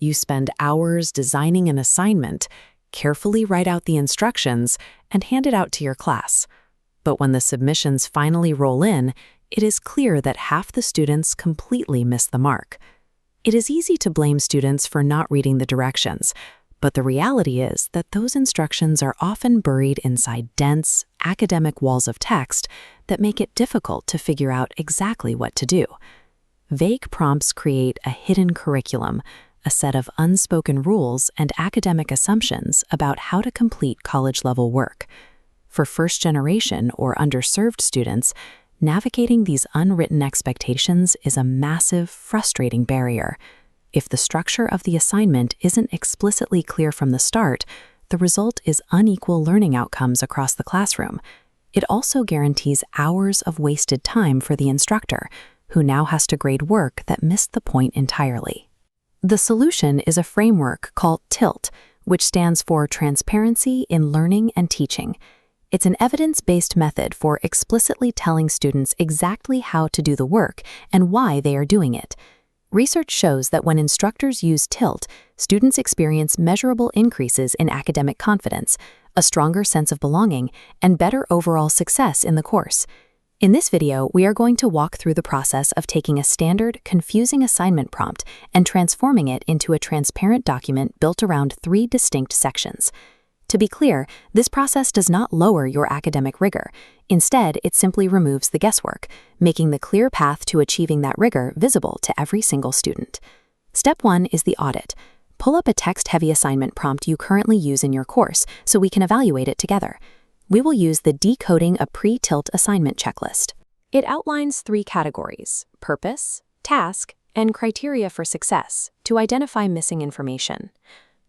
You spend hours designing an assignment, carefully write out the instructions, and hand it out to your class. But when the submissions finally roll in, it is clear that half the students completely miss the mark. It is easy to blame students for not reading the directions, but the reality is that those instructions are often buried inside dense, academic walls of text that make it difficult to figure out exactly what to do. Vague prompts create a hidden curriculum, a set of unspoken rules and academic assumptions about how to complete college-level work. For first-generation or underserved students, navigating these unwritten expectations is a massive, frustrating barrier. If the structure of the assignment isn't explicitly clear from the start, the result is unequal learning outcomes across the classroom. It also guarantees hours of wasted time for the instructor, who now has to grade work that missed the point entirely. The solution is a framework called TILT, which stands for Transparency in Learning and Teaching. It's an evidence-based method for explicitly telling students exactly how to do the work and why they are doing it. Research shows that when instructors use TILT, students experience measurable increases in academic confidence, a stronger sense of belonging, and better overall success in the course. In this video, we are going to walk through the process of taking a standard, confusing assignment prompt and transforming it into a transparent document built around 3 distinct sections. To be clear, this process does not lower your academic rigor. Instead, it simply removes the guesswork, making the clear path to achieving that rigor visible to every single student. Step 1 is the audit. Pull up a text-heavy assignment prompt you currently use in your course so we can evaluate it together. We will use the Decoding a Pre-TILT Assignment checklist. It outlines 3 categories: purpose, task, and criteria for success to identify missing information.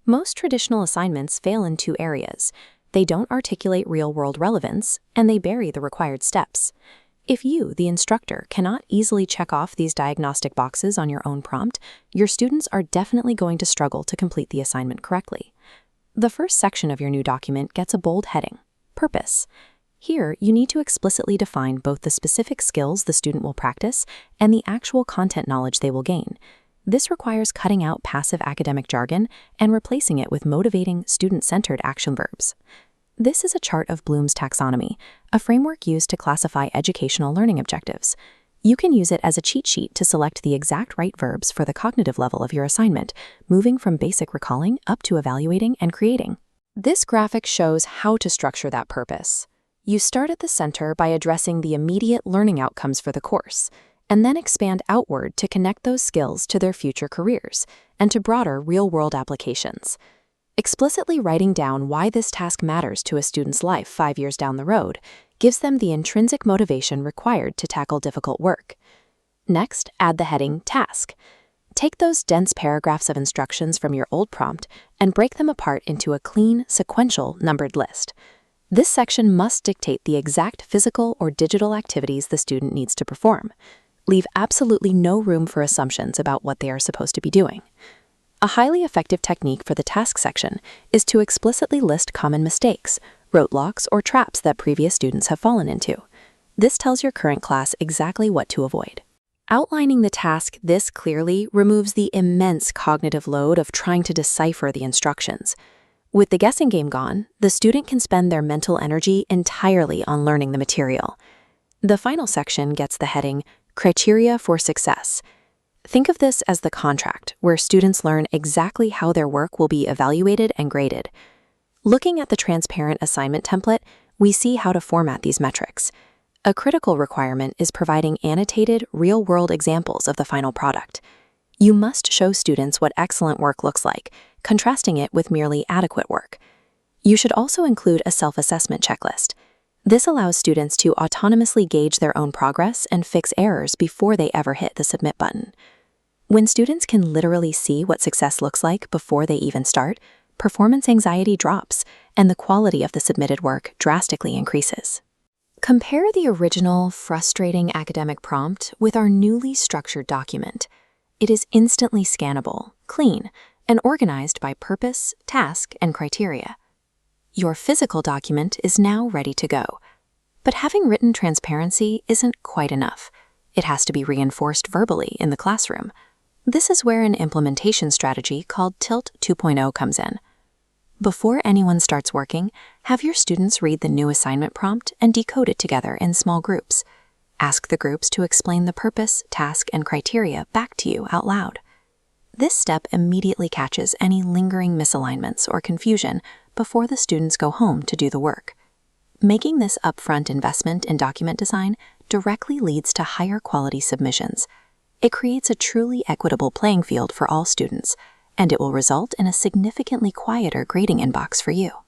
Most traditional assignments fail in 2 areas. They don't articulate real-world relevance, and they bury the required steps. If you, the instructor, cannot easily check off these diagnostic boxes on your own prompt, your students are definitely going to struggle to complete the assignment correctly. The first section of your new document gets a bold heading: Purpose. Here, you need to explicitly define both the specific skills the student will practice and the actual content knowledge they will gain. This requires cutting out passive academic jargon and replacing it with motivating, student-centered action verbs. This is a chart of Bloom's taxonomy, a framework used to classify educational learning objectives. You can use it as a cheat sheet to select the exact right verbs for the cognitive level of your assignment, moving from basic recalling up to evaluating and creating. This graphic shows how to structure that purpose. You start at the center by addressing the immediate learning outcomes for the course, and then expand outward to connect those skills to their future careers and to broader real-world applications. Explicitly writing down why this task matters to a student's life 5 years down the road gives them the intrinsic motivation required to tackle difficult work. Next, add the heading Task. Take those dense paragraphs of instructions from your old prompt and break them apart into a clean, sequential, numbered list. This section must dictate the exact physical or digital activities the student needs to perform. Leave absolutely no room for assumptions about what they are supposed to be doing. A highly effective technique for the task section is to explicitly list common mistakes, roadblocks, or traps that previous students have fallen into. This tells your current class exactly what to avoid. Outlining the task this clearly removes the immense cognitive load of trying to decipher the instructions. With the guessing game gone, the student can spend their mental energy entirely on learning the material. The final section gets the heading Criteria for Success. Think of this as the contract, where students learn exactly how their work will be evaluated and graded. Looking at the transparent assignment template, we see how to format these metrics. A critical requirement is providing annotated, real-world examples of the final product. You must show students what excellent work looks like, contrasting it with merely adequate work. You should also include a self-assessment checklist. This allows students to autonomously gauge their own progress and fix errors before they ever hit the submit button. When students can literally see what success looks like before they even start, performance anxiety drops, and the quality of the submitted work drastically increases. Compare the original, frustrating academic prompt with our newly structured document. It is instantly scannable, clean, and organized by purpose, task, and criteria. Your physical document is now ready to go. But having written transparency isn't quite enough. It has to be reinforced verbally in the classroom. This is where an implementation strategy called Tilt 2.0 comes in. Before anyone starts working, have your students read the new assignment prompt and decode it together in small groups. Ask the groups to explain the purpose, task, and criteria back to you out loud. This step immediately catches any lingering misalignments or confusion before the students go home to do the work. Making this upfront investment in document design directly leads to higher quality submissions. It creates a truly equitable playing field for all students, and it will result in a significantly quieter grading inbox for you.